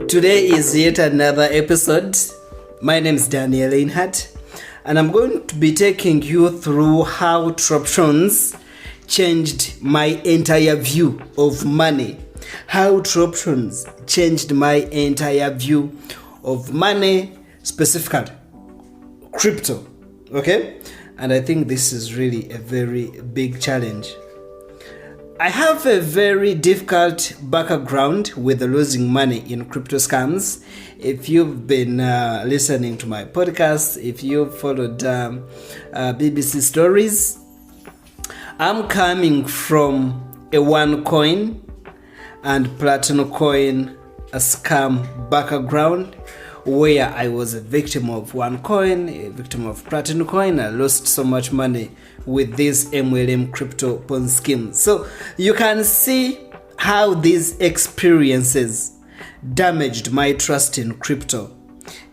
Today is yet another episode. My name is Daniel Leinhardt, and I'm going to be taking you through how Troptions changed my entire view of money. How Troptions changed my entire view of money, specifically crypto. Okay? And I think this is really a very big challenge. I have a very difficult background with losing money in crypto scams. If you've been listening to my podcast, if you've followed BBC stories, I'm coming from a OneCoin and Platinum Coin a scam background, where I was a victim of OneCoin, a victim of Platinum Coin. I lost so much money with this MLM crypto pawn scheme. So you can see how these experiences damaged my trust in crypto.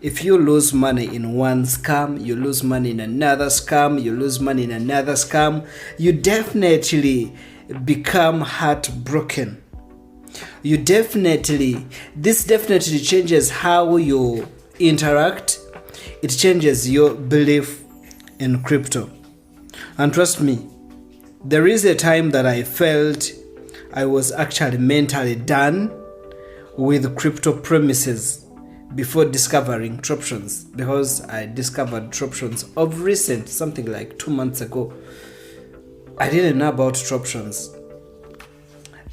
If you lose money in one scam, you lose money in another scam, you lose money in another scam, you definitely become heartbroken. This definitely changes how you interact. It changes your belief in crypto. And trust me, there is a time that I felt I was actually mentally done with crypto premises before discovering Troptions, because I discovered Troptions of recent, something like 2 months ago. I didn't know about Troptions.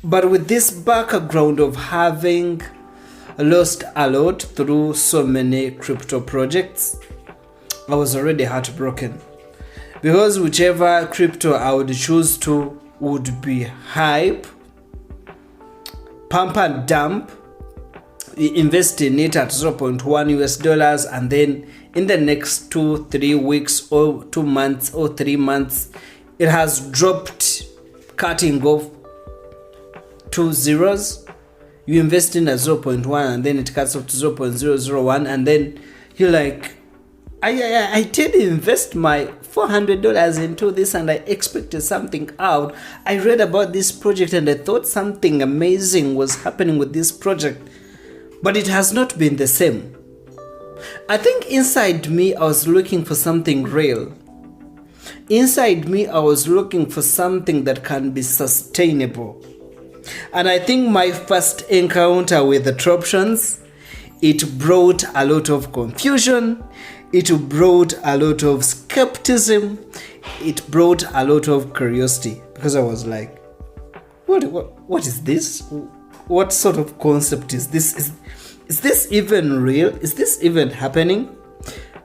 But with this background of having lost a lot through so many crypto projects, I was already heartbroken. Because whichever crypto I would choose to would be hype, pump and dump, invest in it at $0.1 and then in the next 2-3 weeks or 2 months or 3 months, it has dropped, cutting off 2 zeros. You invest in at 0.1 and then it cuts off to 0.001, and then you're like, I did invest my $400 into this and I expected something out. I read about this project and I thought something amazing was happening with this project, but it has not been the same. I think inside me I was looking for something real. Inside me I was looking for something that can be sustainable. And I think my first encounter with the Troptions, it brought a lot of confusion, it brought a lot of skepticism, it brought a lot of curiosity, because I was like, what is this? What sort of concept is this? Is this even real? Is this even happening?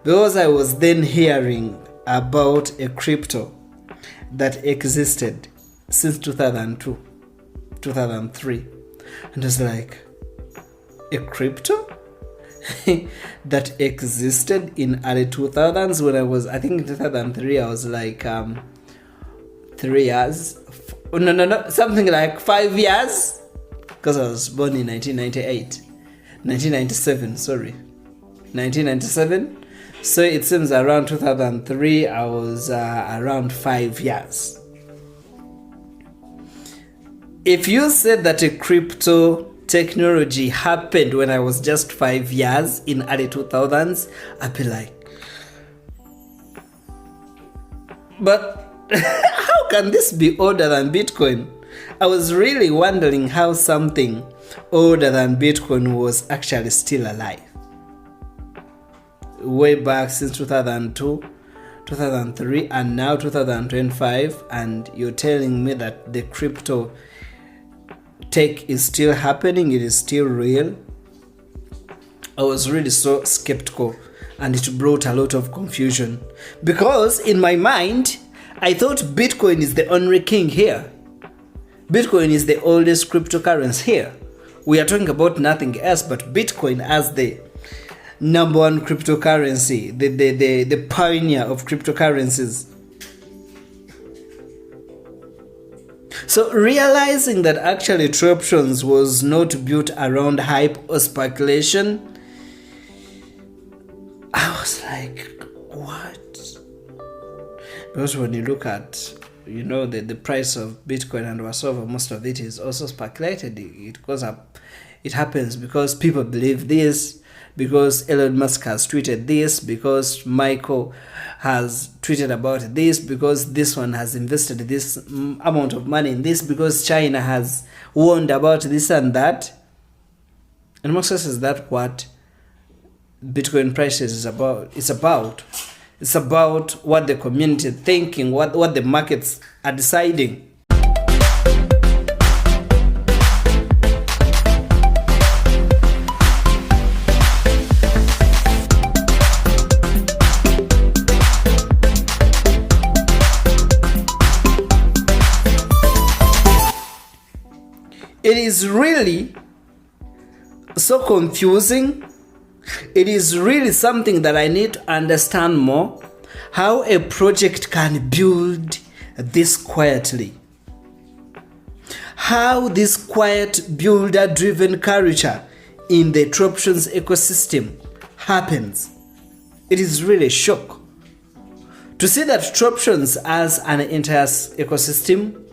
Because I was then hearing about a crypto that existed since 2002. 2003, and I was like, a crypto that existed in early 2000s. When I think in 2003 I was like 3 years, something like 5 years, because I was born in 1997, so it seems around 2003 I was around 5 years. If you said that a crypto technology happened when I was just 5 years in early 2000s, I'd be like, but how can this be older than Bitcoin? I was really wondering how something older than Bitcoin was actually still alive. Way back since 2002, 2003, and now 2025, and you're telling me that the crypto tech is still happening, it is still real. I was really so skeptical, and it brought a lot of confusion, because in my mind I thought Bitcoin is the only king here. Bitcoin is the oldest cryptocurrency here. We are talking about nothing else but Bitcoin as the number one cryptocurrency, the pioneer of cryptocurrencies. So realizing that actually Troptions was not built around hype or speculation, I was like, what? Because when you look at, the price of Bitcoin and whatsoever, most of it is also speculated. It goes up It happens because people believe this, because Elon Musk has tweeted this, because Michael has tweeted about this, because this one has invested this amount of money in this, because China has warned about this and that. And most cases, that's what Bitcoin prices is about. It's about what the community is thinking, what the markets are deciding. It is really so confusing. It is really something that I need to understand more, how a project can build this quietly. How this quiet builder-driven culture in the Troptions ecosystem happens. It is really a shock to see that Troptions as an entire ecosystem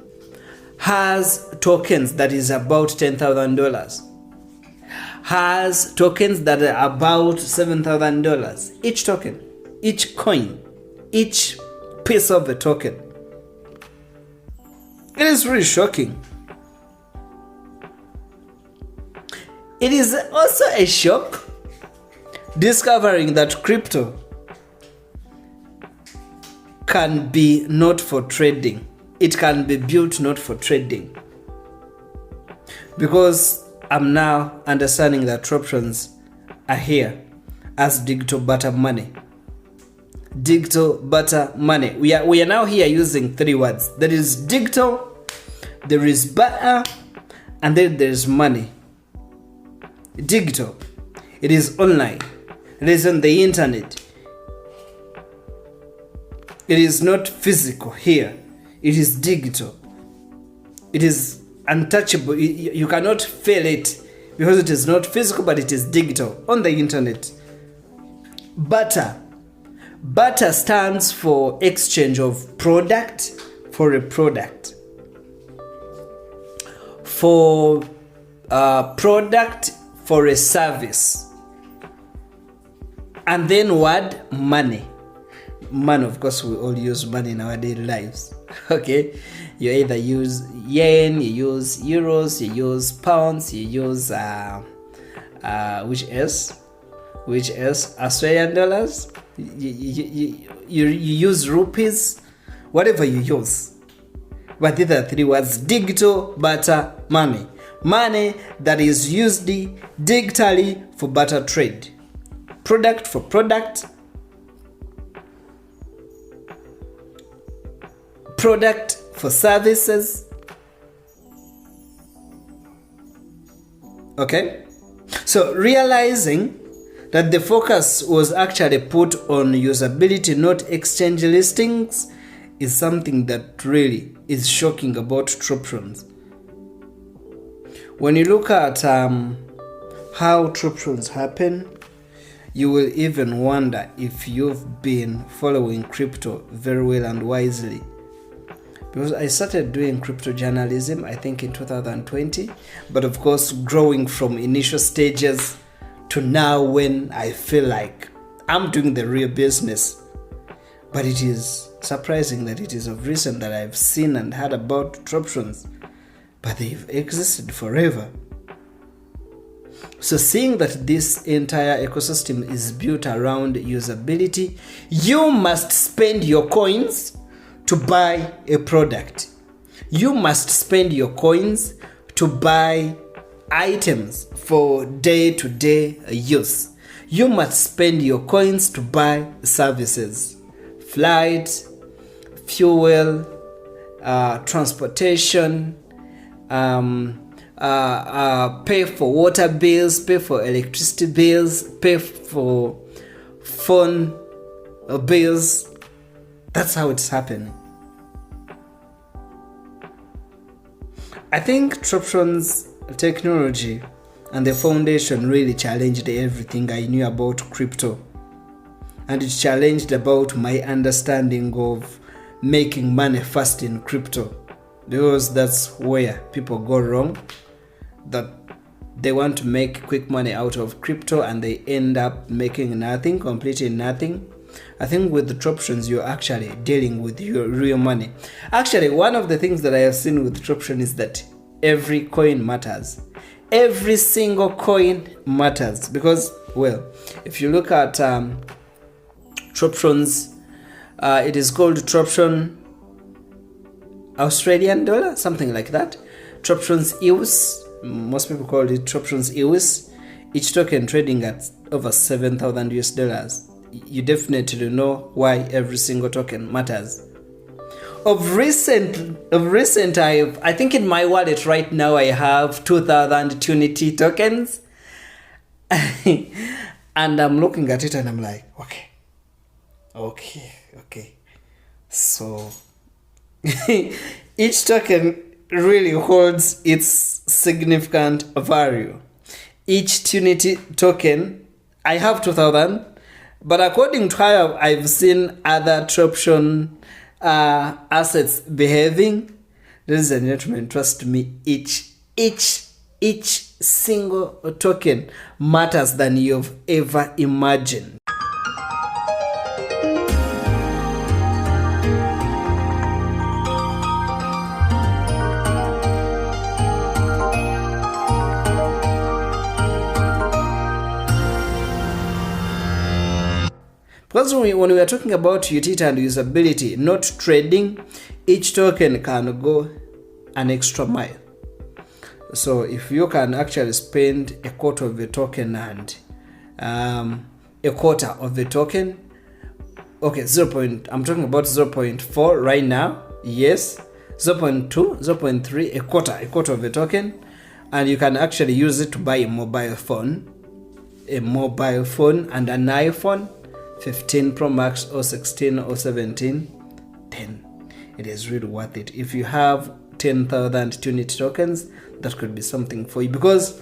has tokens that is about $10,000. Has tokens that are about $7,000. Each token, each coin, each piece of the token. It is really shocking. It is also a shock discovering that crypto can be not for trading. It can be built not for trading. Because I'm now understanding that Troptions are here as digital barter money. Digital barter money. We are now here using three words. There is digital, there is barter, and then there is money. Digital. It is online. It is on the internet. It is not physical here. It is digital. It is untouchable. You cannot feel it because it is not physical, but it is digital on the internet. Barter. Barter stands for exchange of product for a product. For product for a service. And then word money. Money, of course, we all use money in our daily lives. Okay, you either use yen, you use euros, you use pounds, you use which is Australian dollars. You use rupees, whatever you use. But these are three words: digital, barter, money. Money that is used digitally for barter trade. Product for product. Product for services. Okay, so realizing that the focus was actually put on usability, not exchange listings, is something that really is shocking about Troptions. When you look at how Troptions happen, you will even wonder if you've been following crypto very well and wisely. Because I started doing crypto journalism, I think in 2020, but of course growing from initial stages to now when I feel like I'm doing the real business. But it is surprising that it is of recent that I've seen and heard about Troptions, but they've existed forever. So seeing that this entire ecosystem is built around usability, you must spend your coins to buy a product. You must spend your coins to buy items for day-to-day use. You must spend your coins to buy services, flight, fuel, transportation, pay for water bills, pay for electricity bills, pay for phone bills. That's how it's happening. I think Troptions technology and the foundation really challenged everything I knew about crypto. And it challenged about my understanding of making money fast in crypto. Because that's where people go wrong. That they want to make quick money out of crypto and they end up making nothing, completely nothing. I think with the Troptions, you're actually dealing with your real money. Actually, one of the things that I have seen with Troption is that every coin matters. Every single coin matters because, well, if you look at Troptions, it is called Troption Australian dollar, something like that. Troptions EUS, most people call it Troptions EUS. Each token trading at over 7,000 US dollars. You definitely know why every single token matters. Of recent, I think in my wallet right now I have 2,000 TUNIT tokens, and I'm looking at it and I'm like, okay. So each token really holds its significant value. Each TUNIT token, I have 2,000, but according to how I've seen other Troption assets behaving, ladies and gentlemen, trust me, each single token matters than you've ever imagined. Because when we are talking about utility and usability, not trading, each token can go an extra mile. So if you can actually spend a quarter of the token and a quarter of the token, okay, I'm talking about 0.4 right now, yes, 0.2, 0.3, a quarter of the token, and you can actually use it to buy a mobile phone and an iPhone 15 Pro Max or 16 or 17, then it is really worth it. If you have 10,000 TUNIT tokens, that could be something for you, because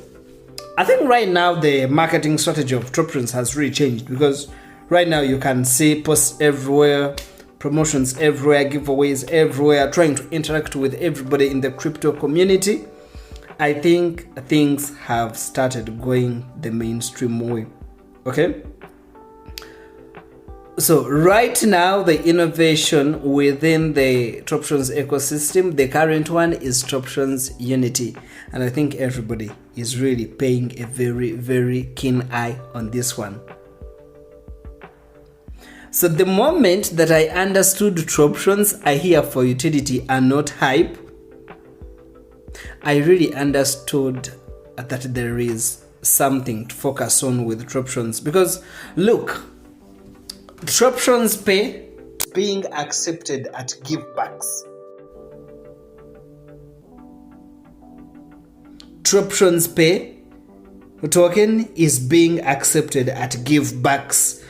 I think right now the marketing strategy of Troptions has really changed, because right now you can see posts everywhere, promotions everywhere, giveaways everywhere, trying to interact with everybody in the crypto community. I think things have started going the mainstream way. Okay? So right now, the innovation within the Troptions ecosystem, the current one is TroptionsUnity. And I think everybody is really paying a very, very keen eye on this one. So the moment that I understood Troptions are here for utility and not hype, I really understood that there is something to focus on with Troptions. Because look, TroptionsPay is being accepted at givebacks. TroptionsPay token is being accepted at givebacks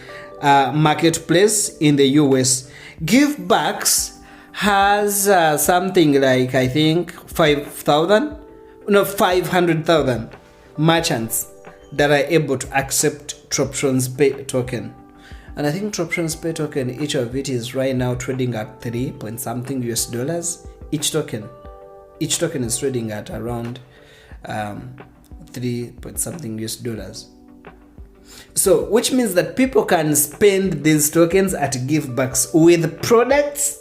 marketplace in the US. Givebacks has something like, I think, 500,000 merchants that are able to accept TroptionsPay token. And I think TroptionsPay token, each of it is right now trading at 3 point something US dollars. Each token is trading at around 3 point something US dollars. So, which means that people can spend these tokens at givebacks with products,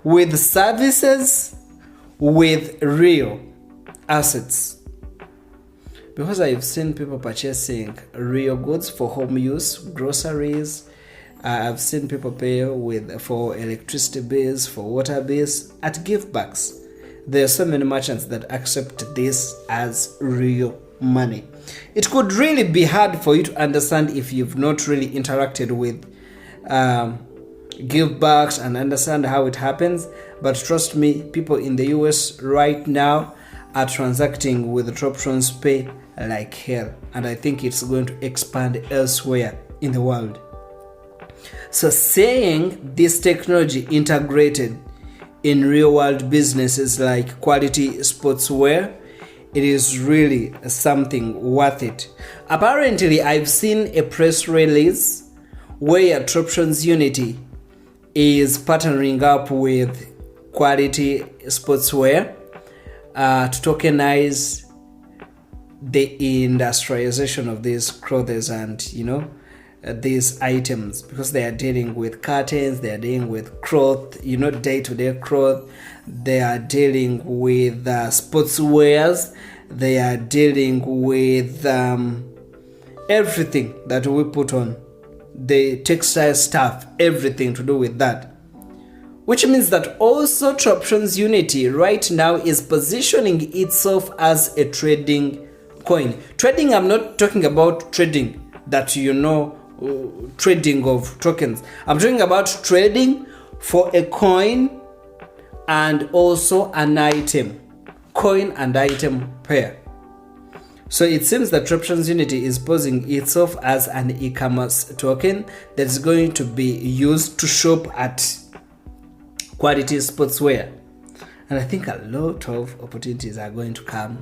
with services, with real assets. Because I've seen people purchasing real goods for home use, groceries. I've seen people pay for electricity bills, for water bills at givebacks. There are so many merchants that accept this as real money. It could really be hard for you to understand if you've not really interacted with givebacks and understand how it happens. But trust me, people in the US right now are transacting with TroptionsPay like hell, and I think it's going to expand elsewhere in the world. So saying this technology integrated in real world businesses like quality sportswear, it is really something worth it. Apparently, I've seen a press release where TroptionsUnity is partnering up with quality sportswear to tokenize the industrialization of these clothes and these items, because they are dealing with curtains, they are dealing with cloth, day-to-day cloth, they are dealing with sportswears, they are dealing with everything that we put on, the textile stuff, everything to do with that. Which means that also TroptionsUnity right now is positioning itself as a trading coin. Trading, I'm not talking about trading that trading of tokens. I'm talking about trading for a coin and also an item. Coin and item pair. So it seems that TroptionsUnity is posing itself as an e-commerce token that's going to be used to shop at quality sportswear. And I think a lot of opportunities are going to come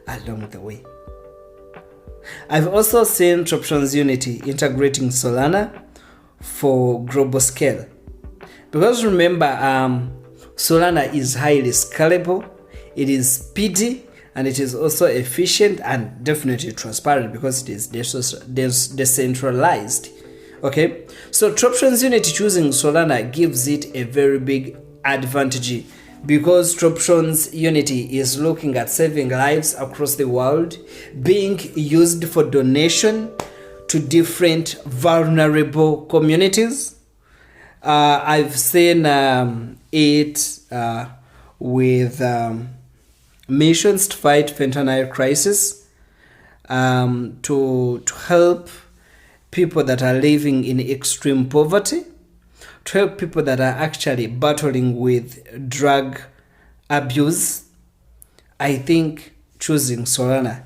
along the way. I've also seen TroptionsUnity integrating Solana for global scale. Because remember, Solana is highly scalable, it is speedy, and it is also efficient and definitely transparent because it is decentralized. Okay, so TroptionsUnity choosing Solana gives it a very big advantage because TroptionsUnity is looking at saving lives across the world, being used for donation to different vulnerable communities. I've seen it with missions to fight fentanyl crisis, to help people that are living in extreme poverty, to help people that are actually battling with drug abuse. I think choosing Solana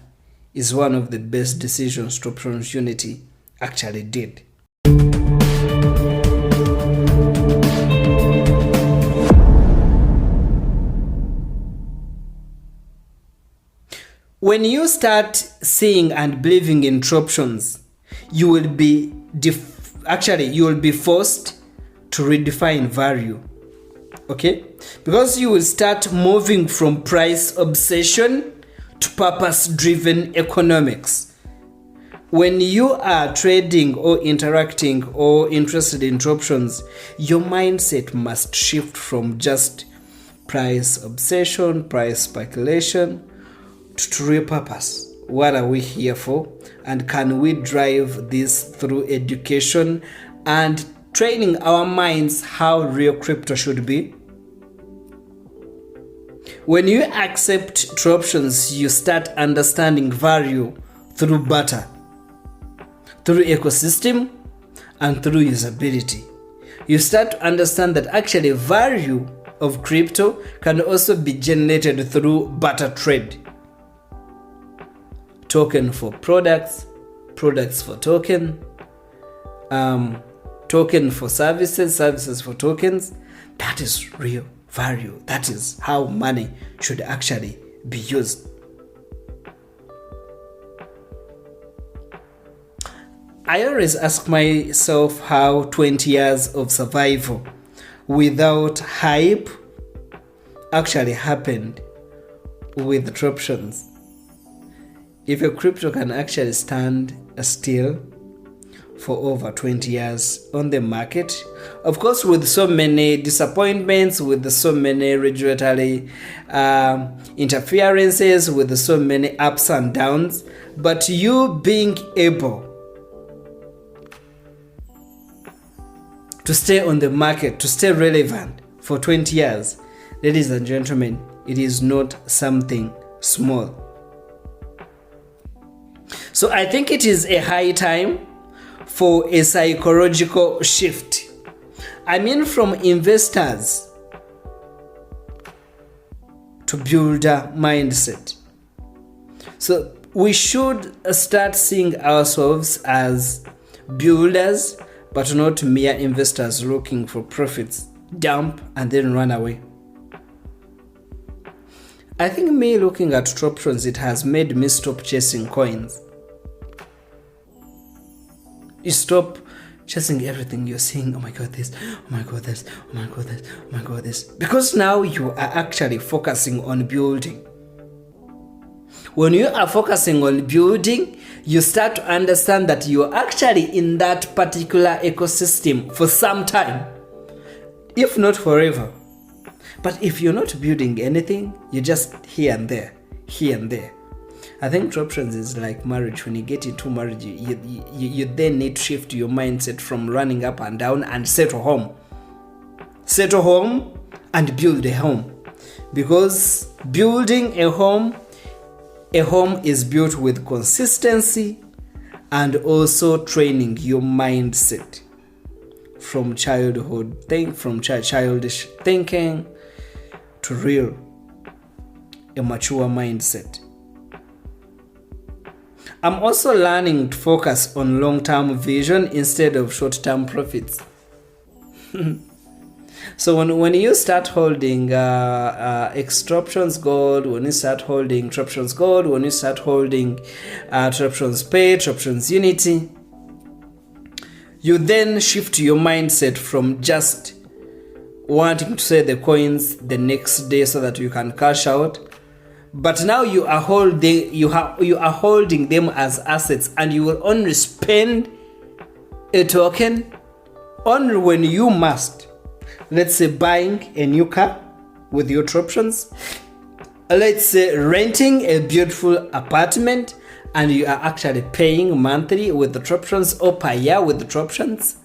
is one of the best decisions TroptionsUnity actually did. When you start seeing and believing in Troptions, you will be forced to redefine value. Okay? Because you will start moving from price obsession to purpose-driven economics. When you are trading or interacting or interested in Troptions, your mindset must shift from just price obsession, price speculation, to real purpose. What are we here for? And can we drive this through education and training our minds how real crypto should be? When you accept Troptions, you start understanding value through barter, through ecosystem, and through usability. You start to understand that actually value of crypto can also be generated through barter trade. Token for products, products for token, token for services, services for tokens. That is real value. That is how money should actually be used. I always ask myself how 20 years of survival without hype actually happened with Troptions. If a crypto can actually stand still for over 20 years on the market, of course with so many disappointments, with so many regulatory interferences, with so many ups and downs, but you being able to stay on the market, to stay relevant for 20 years, ladies and gentlemen, it is not something small. So I think it is a high time for a psychological shift. I mean, from investors to builder mindset. So we should start seeing ourselves as builders, but not mere investors looking for profits, dump and then run away. I think me looking at Troptions, it has made me stop chasing coins. You stop chasing everything you're seeing. Oh my god, this, oh my god, this, oh my god, this, oh my god, this. Because now you are actually focusing on building. When you are focusing on building, you start to understand that you're actually in that particular ecosystem for some time, if not forever. But if you're not building anything, you're just here and there. I think Troptions is like marriage. When you get into marriage, you then need to shift your mindset from running up and down and settle home and build a home. Because building a home is built with consistency and also training your mindset from childish thinking to real, a mature mindset. I'm also learning to focus on long-term vision instead of short-term profits. So when you start holding XTROPTIONS Gold, when you start holding Troptions Gold, when you start holding TroptionsPay, TroptionsUnity, you then shift your mindset from just wanting to sell the coins the next day so that you can cash out. But now you are holding them as assets, and you will only spend a token only when you must. Let's say buying a new car with your Troptions. Let's say renting a beautiful apartment, and you are actually paying monthly with the Troptions or per year with the Troptions.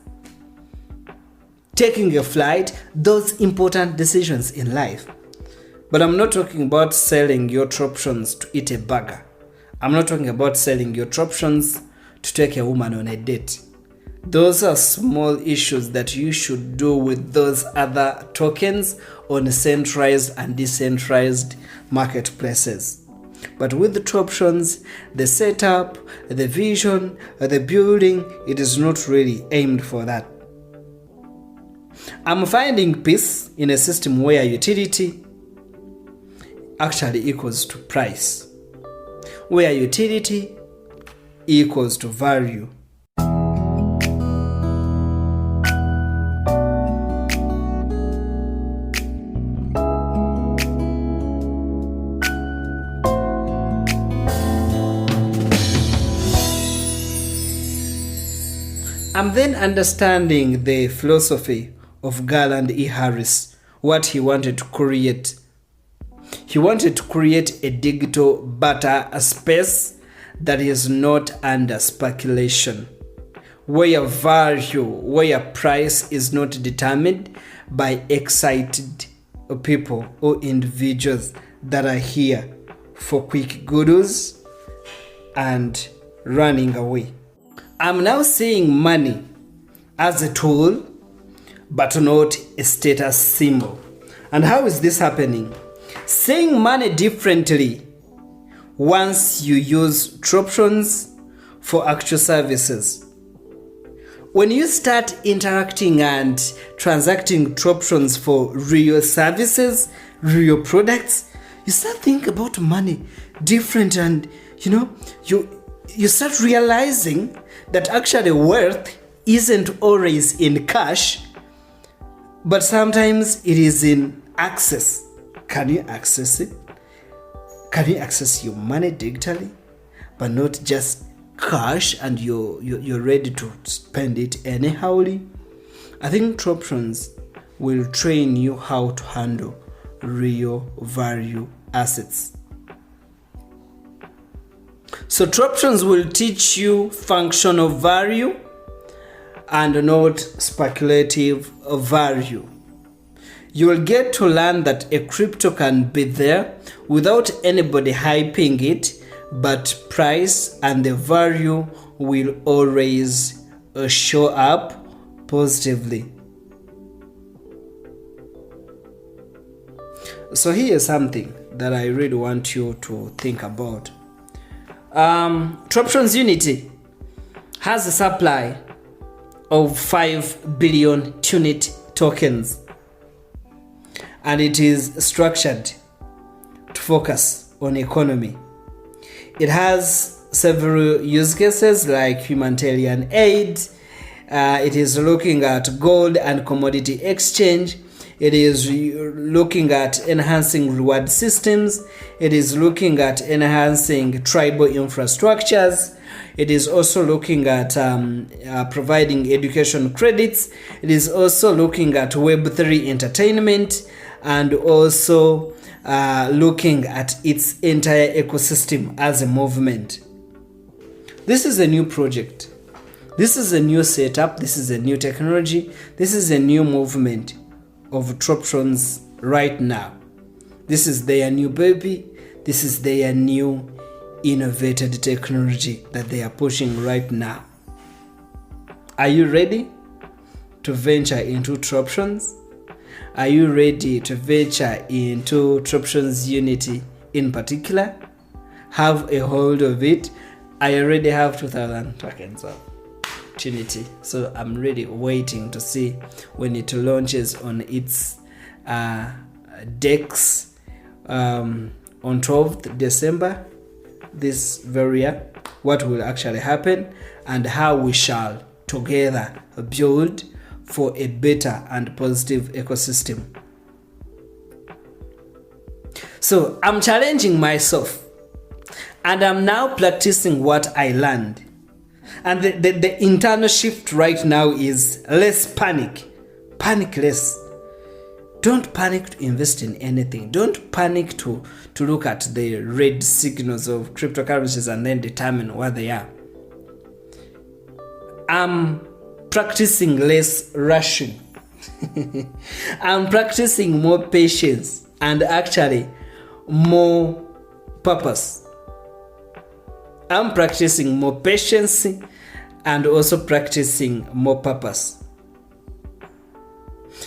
Taking a flight, those important decisions in life. But I'm not talking about selling your Troptions to eat a burger. I'm not talking about selling your Troptions to take a woman on a date. Those are small issues that you should do with those other tokens on centralized and decentralized marketplaces. But with the Troptions, the setup, the vision, the building, it is not really aimed for that. I'm finding peace in a system where utility actually equals to price, where utility equals to value. I'm then understanding the philosophy of Garland E. Harris, what he wanted to create. He wanted to create a digital barter space that is not under speculation, where price is not determined by excited people or individuals that are here for quick goods and running away. I'm now seeing money as a tool, but not a status symbol. And how is this happening? Seeing money differently once you use Troptions for actual services. When you start interacting and transacting Troptions for real services, real products, you start thinking about money different, and you start realizing that actually wealth isn't always in cash, but sometimes it is in access. Can you access it? Can you access your money digitally, but not just cash and you're ready to spend it anyhowly? I think Troptions will train you how to handle real value assets. So Troptions will teach you functional value and not speculative value. You will get to learn that a crypto can be there without anybody hyping it, but price and the value will always show up positively. So here's something that I really want you to think about. TroptionsUnity has a supply of 5 billion TUNIT tokens, and it is structured to focus on economy. It has several use cases like humanitarian aid. It is looking at gold and commodity exchange. It is looking at enhancing reward systems. It is looking at enhancing tribal infrastructures. It is also looking at providing education credits. It is also looking at Web3 entertainment, and also looking at its entire ecosystem as a movement. This is a new project. This is a new setup. This is a new technology. This is a new movement of Troptions right now. This is their new baby. This is their new innovated technology that they are pushing right now. Are you ready to venture into Troptions? Are you ready to venture into TroptionsUnity in particular? Have a hold of it. I already have 2,000 tokens of TUNIT, so I'm really waiting to see when it launches on its DEX on 12th December this very year, what will actually happen and how we shall together build for a better and positive ecosystem. So I'm challenging myself, and I'm now practicing what I learned. And the internal shift right now is less panic. Panic less. Don't panic to invest in anything. Don't panic to look at the red signals of cryptocurrencies and then determine what they are. I'm practicing less rushing. I'm practicing more patience and actually more purpose. I'm practicing more patience and also practicing more purpose.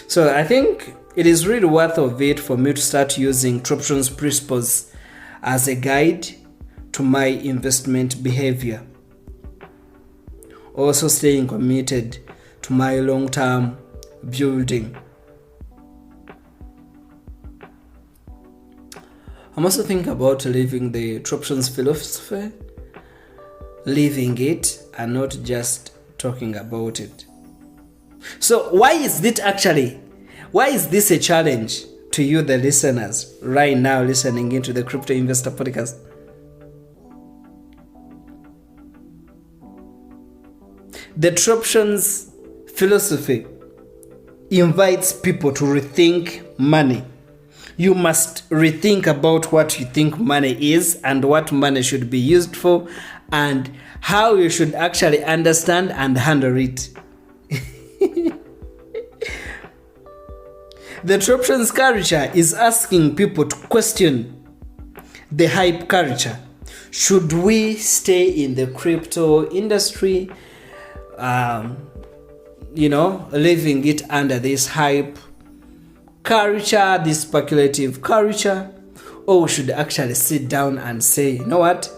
So I think it is really worth of it for me to start using Troptions principles as a guide to my investment behavior. Also staying committed to my long-term building. I'm also thinking about living the Troptions philosophy, living it and not just talking about it. So why is this a challenge to you, the listeners, right now listening into the Crypto Investor Podcast? The Troptions philosophy invites people to rethink money. You must rethink about what you think money is and what money should be used for and how you should actually understand and handle it. The Troptions culture is asking people to question the hype culture. Should we stay in the crypto industry, living it under this hype culture, this speculative culture, or we should actually sit down and say, you know what,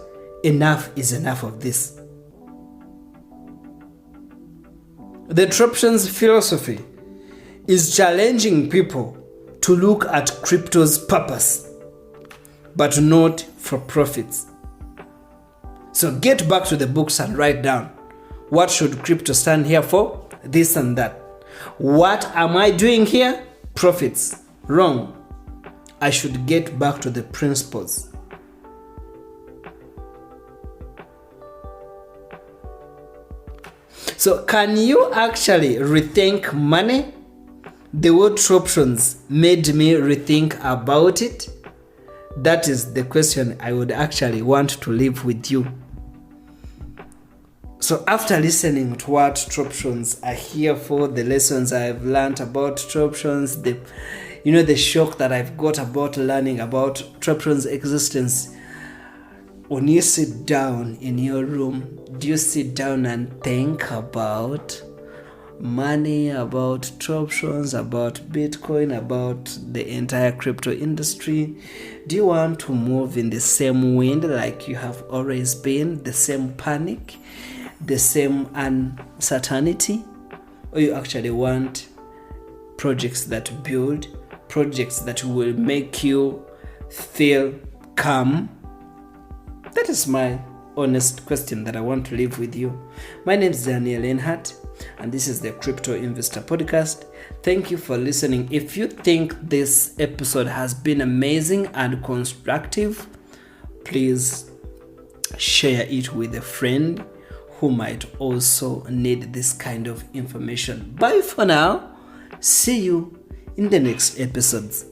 enough is enough of this. The Troptions philosophy is challenging people to look at crypto's purpose, but not for profits. So get back to the books and write down, what should crypto stand here for? This and that. What am I doing here? Profits. Wrong. I should get back to the principles. So can you actually rethink money? The word Troptions made me rethink about it. That is the question I would actually want to leave with you. So after listening to what Troptions are here for, the lessons I've learned about Troptions, the shock that I've got about learning about Troptions' existence, when you sit down in your room, do you sit down and think about money, about Troptions, about Bitcoin, about the entire crypto industry? Do you want to move in the same wind like you have always been, the same panic, the same uncertainty? Or you actually want projects that build, projects that will make you feel calm? That is my honest question that I want to leave with you. My name is Leinhardt, and this is the Crypto Investor Podcast. Thank you for listening. If you think this episode has been amazing and constructive, please share it with a friend who might also need this kind of information. Bye for now. See you in the next episodes.